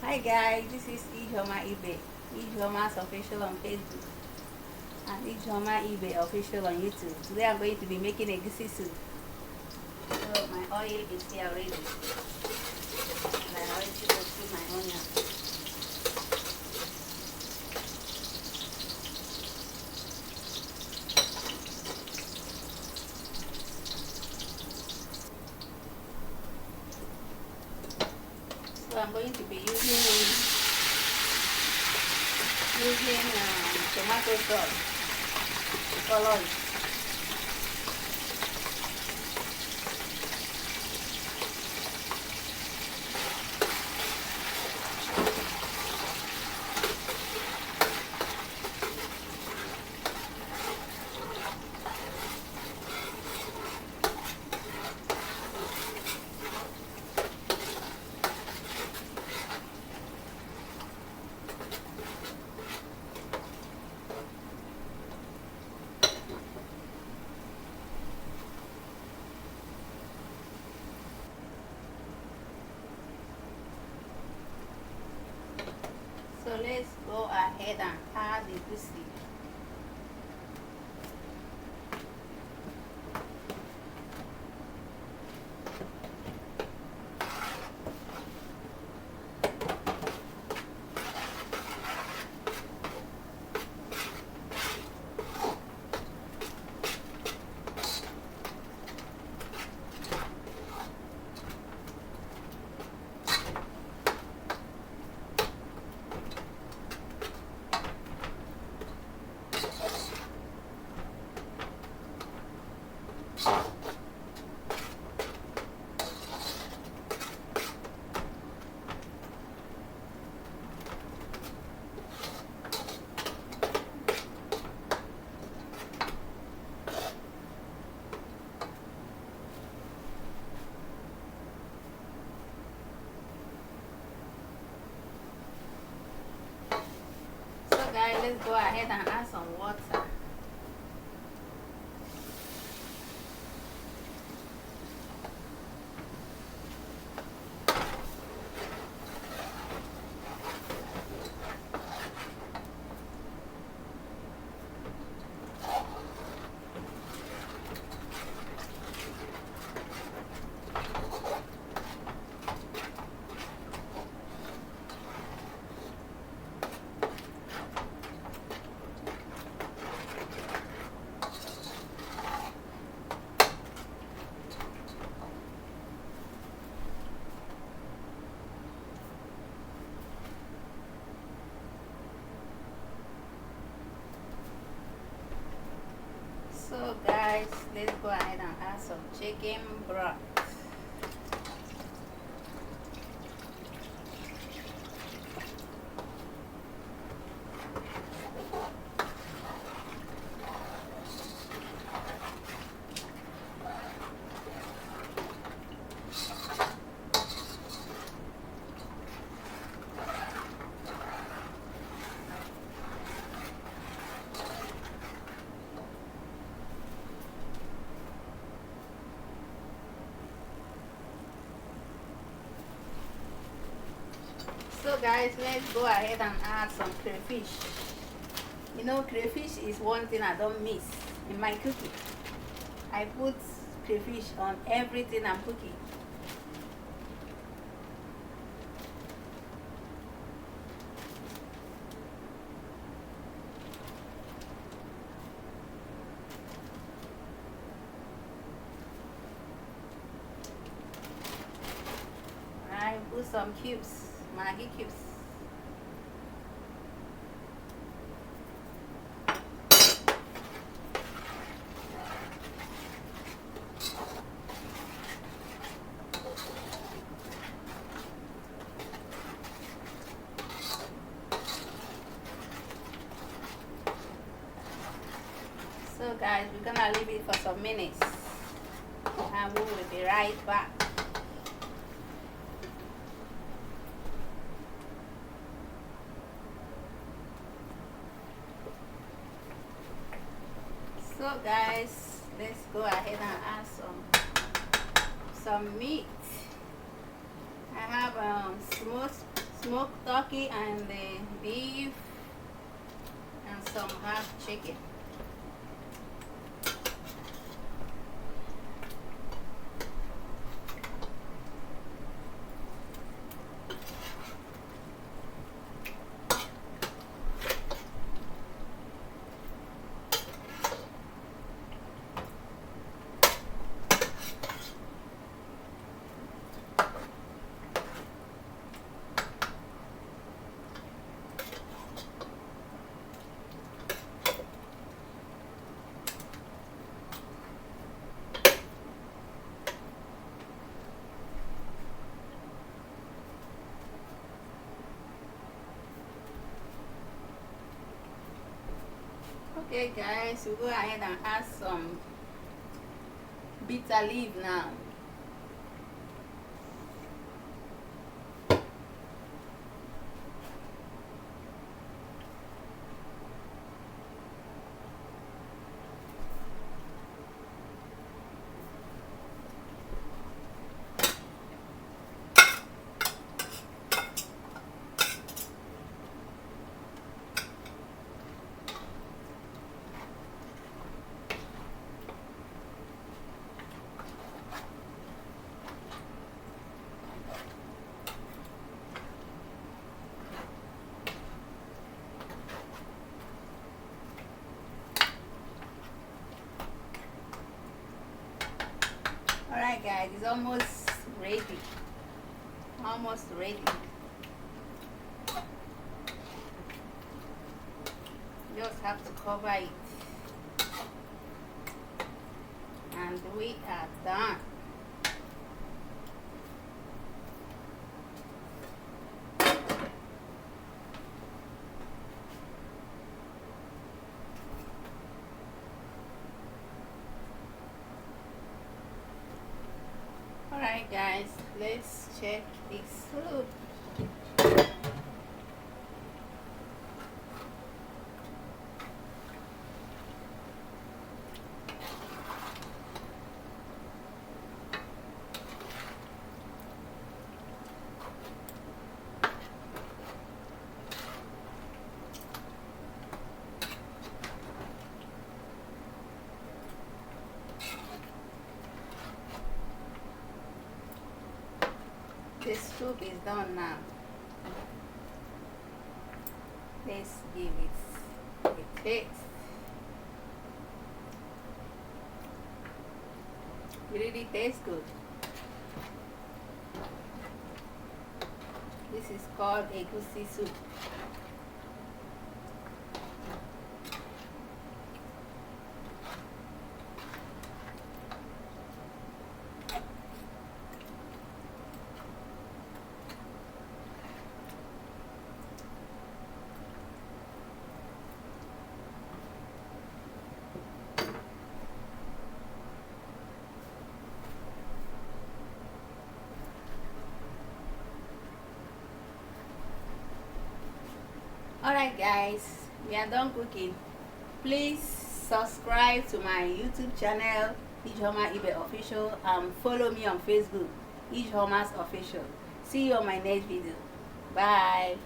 Hi guys, this is Ijoma Ibe. Ijoma's official on Facebook and Ijoma Ibe official on YouTube. Today I'm going to be making a egusi soup. So my oil is here already. And I already roasted my onion. So I'm going to be using tomato sauce, color. So let's go ahead and add the egusi. So guys, let's go ahead and add some water. So guys, let's go ahead and add some chicken broth. So guys, let's go ahead and add some crayfish. You know, crayfish is one thing I don't miss in my cooking. I put crayfish on everything I'm cooking. I put some cubes, Maggi cubes. So guys, we're gonna leave it for some minutes and we will be right back. So guys, let's go ahead and add some meat. I have smoked turkey and the beef and some half chicken. Okay guys, we'll go ahead and add some bitter leaf now. Alright guys, it's almost ready. Almost ready. Just have to cover it. And we are done. Alright guys, let's check this soup. This soup is done now. Let's give it a taste. It really tastes good. This is called egusi soup. Alright guys, we are done cooking. Please subscribe to my YouTube channel, Ijeoma Ibe Official, and follow me on Facebook, Ijeoma's Official. See you on my next video. Bye.